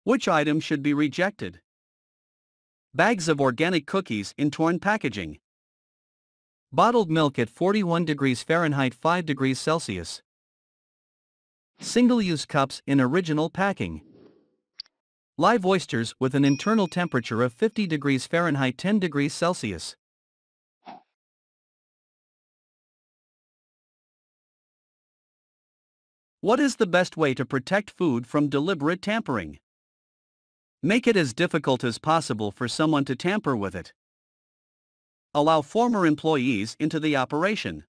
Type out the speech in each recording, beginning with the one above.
Which item should be rejected? Bags of organic cookies in torn packaging. Bottled milk at 41 degrees Fahrenheit 5 degrees Celsius. Single-use cups in original packing. Live oysters with an internal temperature of 50 degrees Fahrenheit 10 degrees Celsius. What is the best way to protect food from deliberate tampering? Make it as difficult as possible for someone to tamper with it. Allow former employees into the operation.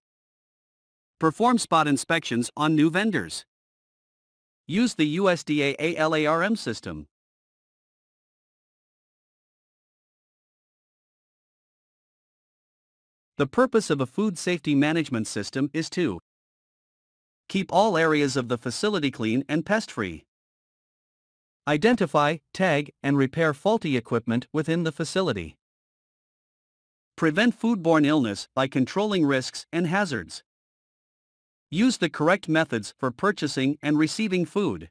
Perform spot inspections on new vendors. Use the USDA ALARM system. The purpose of a food safety management system is to keep all areas of the facility clean and pest-free. Identify, tag, and repair faulty equipment within the facility. Prevent foodborne illness by controlling risks and hazards. Use the correct methods for purchasing and receiving food.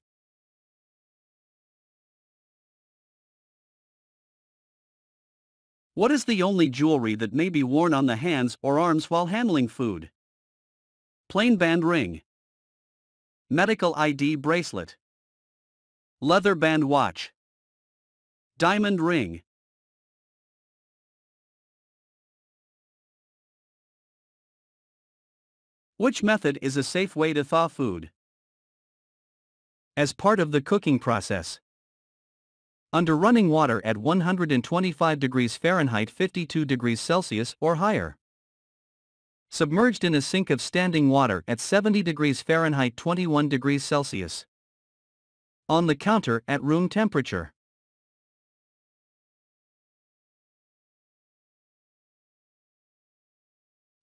What is the only jewelry that may be worn on the hands or arms while handling food? Plain band ring. Medical ID bracelet. Leather band watch. Diamond ring. Which method is a safe way to thaw food? As part of the cooking process. Under running water at 125 degrees Fahrenheit 52 degrees Celsius or higher. Submerged in a sink of standing water at 70 degrees Fahrenheit 21 degrees Celsius. On the counter at room temperature.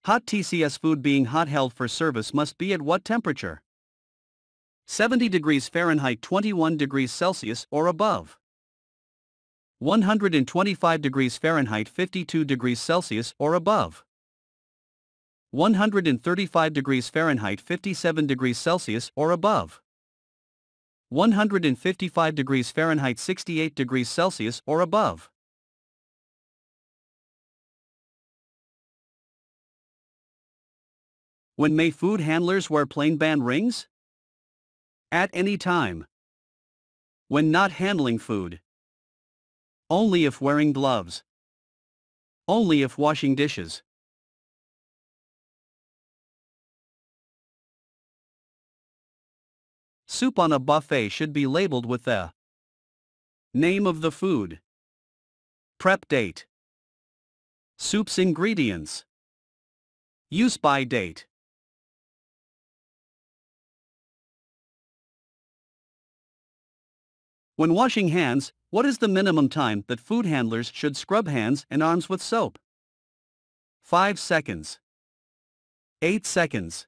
Hot TCS food being hot held for service must be at what temperature? 70 degrees Fahrenheit 21 degrees Celsius or above. 125 degrees Fahrenheit 52 degrees Celsius or above. 135 degrees Fahrenheit 57 degrees Celsius or above. 155 degrees Fahrenheit 68 degrees Celsius or above. When may food handlers wear plain band rings? At any time. When not handling food. Only if wearing gloves. Only if washing dishes. Soup on a buffet should be labeled with the name of the food, prep date, soup's ingredients, use by date. When washing hands, what is the minimum time that food handlers should scrub hands and arms with soap? 5 seconds. 8 seconds.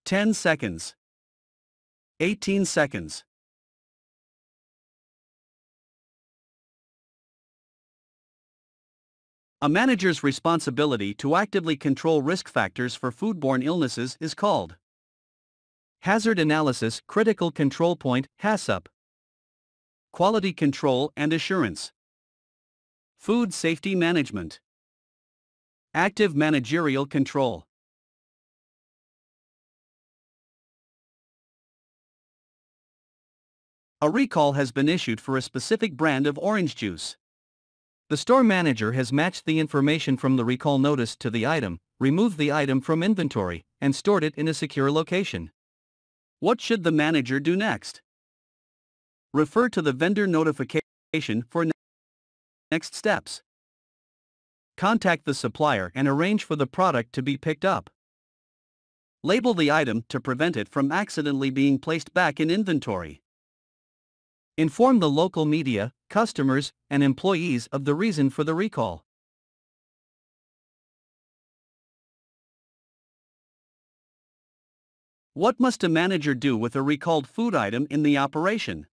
10 seconds. 18 seconds. A manager's responsibility to actively control risk factors for foodborne illnesses is called Hazard Analysis Critical Control Point (HACCP), Quality Control and Assurance, Food Safety Management, Active Managerial Control. A recall has been issued for a specific brand of orange juice. The store manager has matched the information from the recall notice to the item, removed the item from inventory, and stored it in a secure location. What should the manager do next? Refer to the vendor notification for next steps. Contact the supplier and arrange for the product to be picked up. Label the item to prevent it from accidentally being placed back in inventory. Inform the local media, customers, and employees of the reason for the recall. What must a manager do with a recalled food item in the operation?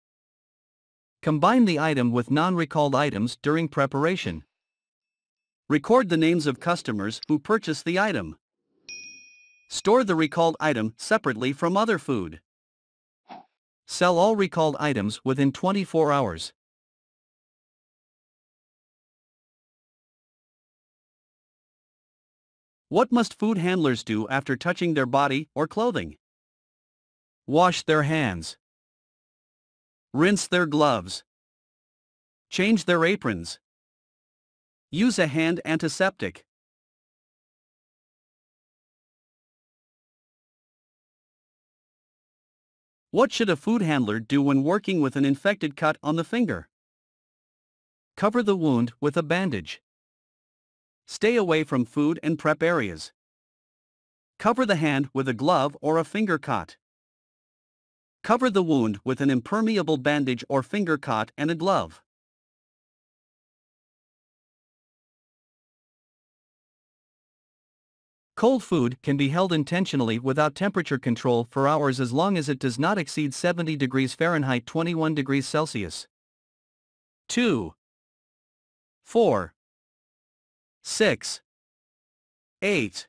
Combine the item with non-recalled items during preparation. Record the names of customers who purchased the item. Store the recalled item separately from other food. Sell all recalled items within 24 hours. What must food handlers do after touching their body or clothing? Wash their hands. Rinse their gloves. Change their aprons. Use a hand antiseptic. What should a food handler do when working with an infected cut on the finger? Cover the wound with a bandage. Stay away from food and prep areas. Cover the hand with a glove or a finger cot. Cover the wound with an impermeable bandage or finger cot and a glove. Cold food can be held intentionally without temperature control for hours as long as it does not exceed 70 degrees Fahrenheit 21 degrees Celsius. 2, 4, 6, 8.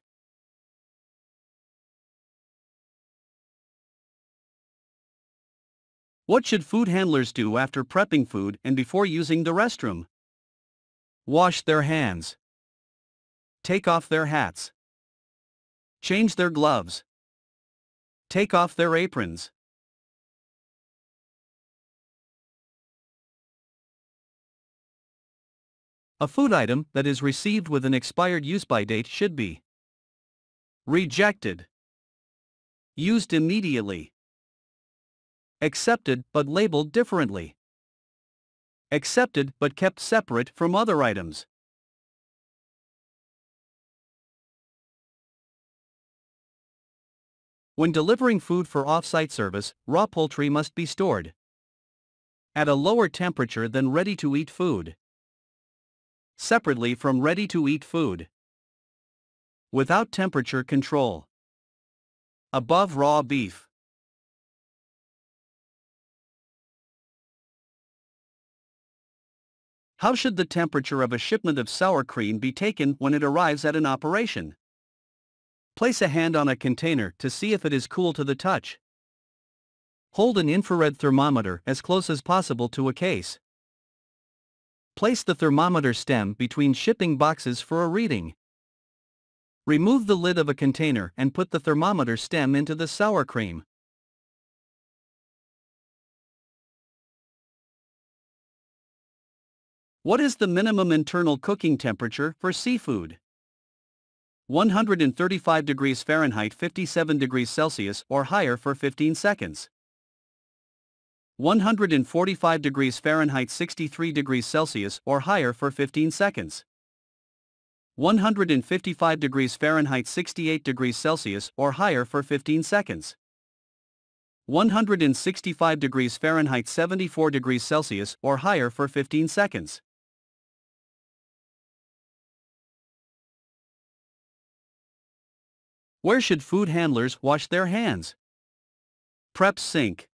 What should food handlers do after prepping food and before using the restroom? Wash their hands. Take off their hats. Change their gloves. Take off their aprons. A food item that is received with an expired use-by date should be rejected, used immediately, accepted but labeled differently, accepted but kept separate from other items. When delivering food for off-site service, raw poultry must be stored at a lower temperature than ready-to-eat food, separately from ready-to-eat food, without temperature control, above raw beef. How should the temperature of a shipment of sour cream be taken when it arrives at an operation? Place a hand on a container to see if it is cool to the touch. Hold an infrared thermometer as close as possible to a case. Place the thermometer stem between shipping boxes for a reading. Remove the lid of a container and put the thermometer stem into the sour cream. What is the minimum internal cooking temperature for seafood? 135 degrees Fahrenheit 57 degrees Celsius or higher for 15 seconds. 145 degrees Fahrenheit 63 degrees Celsius or higher for 15 seconds. 155 degrees Fahrenheit 68 degrees Celsius or higher for 15 seconds. 165 degrees Fahrenheit 74 degrees Celsius or higher for 15 seconds. Where should food handlers wash their hands? Prep sink.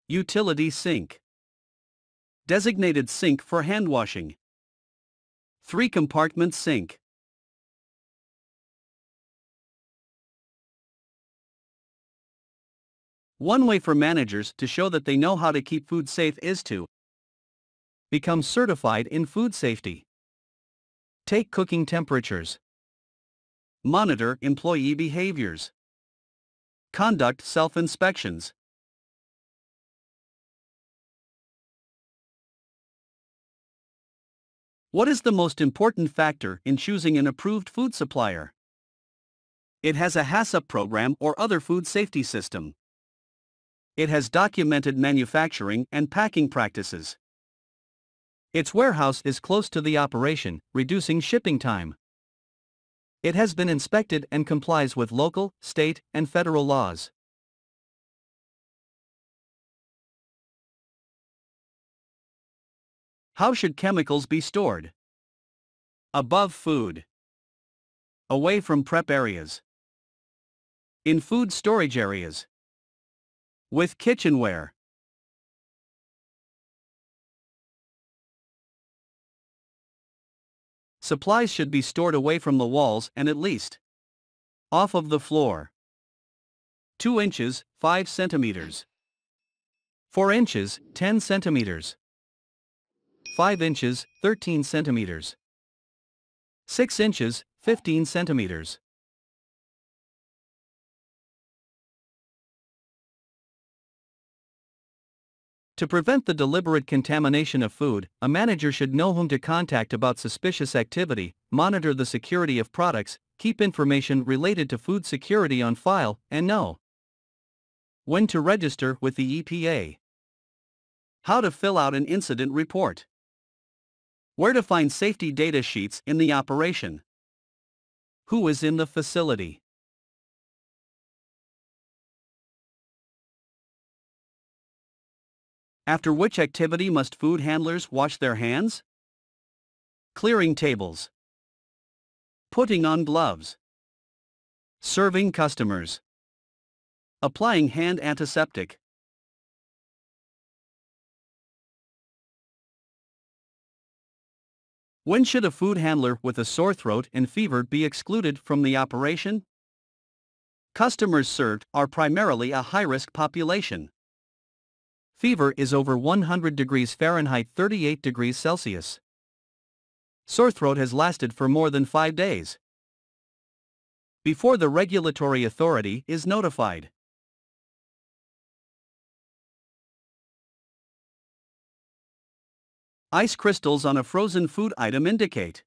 Utility sink. Designated sink for hand washing. 3-compartment sink. One way for managers to show that they know how to keep food safe is to become certified in food safety. Take cooking temperatures. Monitor employee behaviors. Conduct self-inspections. What is the most important factor in choosing an approved food supplier? It has a HACCP program or other food safety system. It has documented manufacturing and packing practices. Its warehouse is close to the operation, reducing shipping time. It has been inspected and complies with local, state, and federal laws. How should chemicals be stored? Above food. Away from prep areas. In food storage areas. With kitchenware. Supplies should be stored away from the walls and at least off of the floor. 2 inches, 5 centimeters. 4 inches, 10 centimeters. 5 inches, 13 centimeters. 6 inches, 15 centimeters. To prevent the deliberate contamination of food, a manager should know whom to contact about suspicious activity, monitor the security of products, keep information related to food security on file, and know when to register with the EPA. How to fill out an incident report. Where to find safety data sheets in the operation. Who is in the facility. After which activity must food handlers wash their hands? Clearing tables. Putting on gloves. Serving customers. Applying hand antiseptic. When should a food handler with a sore throat and fever be excluded from the operation? Customers served are primarily a high-risk population. Fever is over 100 degrees Fahrenheit 38 degrees Celsius. Sore throat has lasted for more than 5 days. Before the regulatory authority is notified. Ice crystals on a frozen food item indicate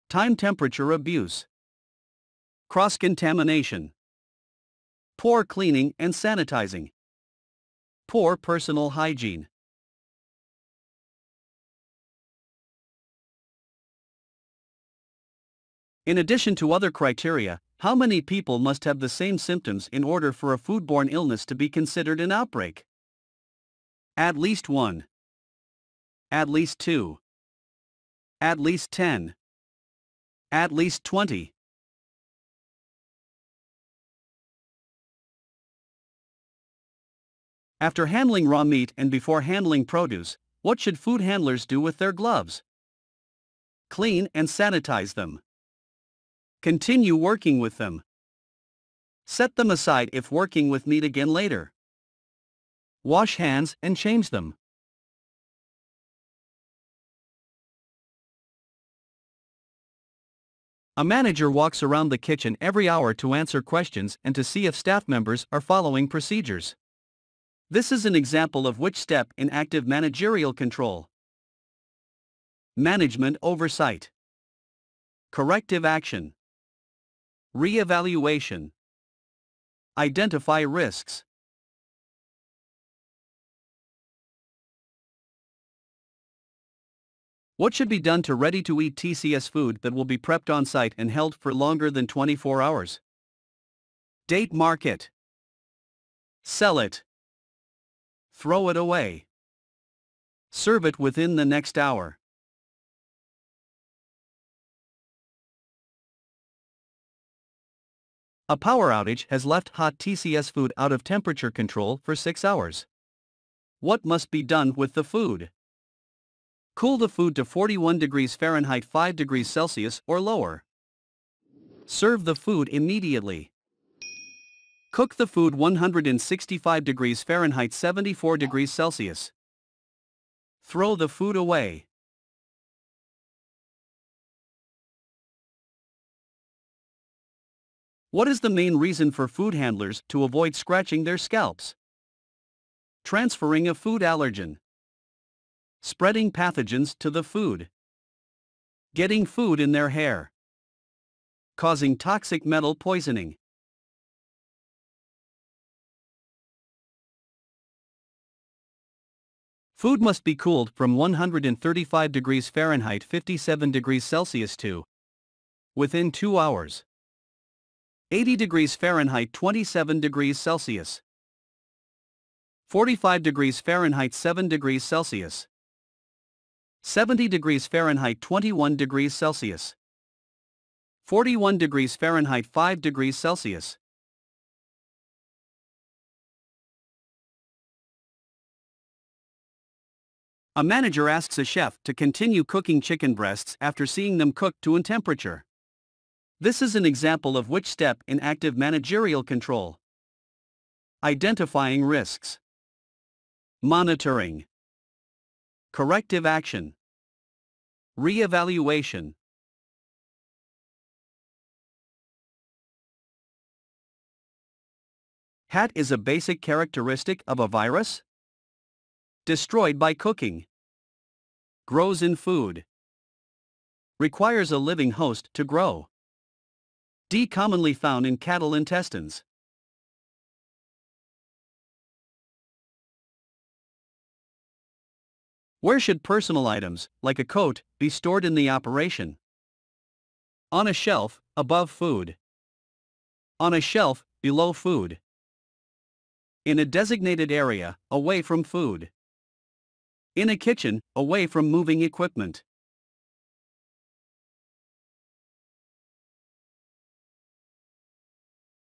time temperature abuse, cross-contamination, poor cleaning and sanitizing, poor personal hygiene. In addition to other criteria, how many people must have the same symptoms in order for a foodborne illness to be considered an outbreak? At least 1. At least 2. At least 10. At least 20. After handling raw meat and before handling produce, what should food handlers do with their gloves? Clean and sanitize them. Continue working with them. Set them aside if working with meat again later. Wash hands and change them. A manager walks around the kitchen every hour to answer questions and to see if staff members are following procedures. This is an example of which step in active managerial control. Management oversight. Corrective action. Re-evaluation. Identify risks. What should be done to ready-to-eat TCS food that will be prepped on-site and held for longer than 24 hours? Date mark it. Sell it. Throw it away. Serve it within the next hour. A power outage has left hot TCS food out of temperature control for 6 hours. What must be done with the food? Cool the food to 41 degrees Fahrenheit 5 degrees Celsius or lower. Serve the food immediately. Cook the food 165 degrees Fahrenheit 74 degrees Celsius. Throw the food away. What is the main reason for food handlers to avoid scratching their scalps? Transferring a food allergen. Spreading pathogens to the food. Getting food in their hair. Causing toxic metal poisoning. Food must be cooled from 135 degrees Fahrenheit 57 degrees Celsius to within 2 hours. 80 degrees Fahrenheit 27 degrees Celsius. 45 degrees Fahrenheit 7 degrees Celsius. 70 degrees Fahrenheit 21 degrees Celsius. 41 degrees Fahrenheit 5 degrees Celsius. A manager asks a chef to continue cooking chicken breasts after seeing them cooked to an temperature. This is an example of which step in active managerial control? Identifying risks. Monitoring. Corrective action. Re-evaluation. HAT is a basic characteristic of a virus. Destroyed by cooking. Grows in food. Requires a living host to grow. D. Commonly found in cattle intestines. Where should personal items, like a coat, be stored in the operation? On a shelf, above food. On a shelf, below food. In a designated area, away from food. In a kitchen, away from moving equipment.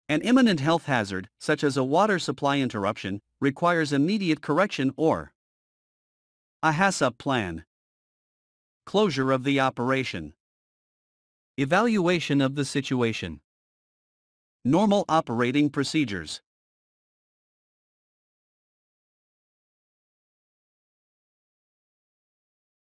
An imminent health hazard, such as a water supply interruption, requires immediate correction or a HACCP plan. Closure of the operation. Evaluation of the situation. Normal operating procedures.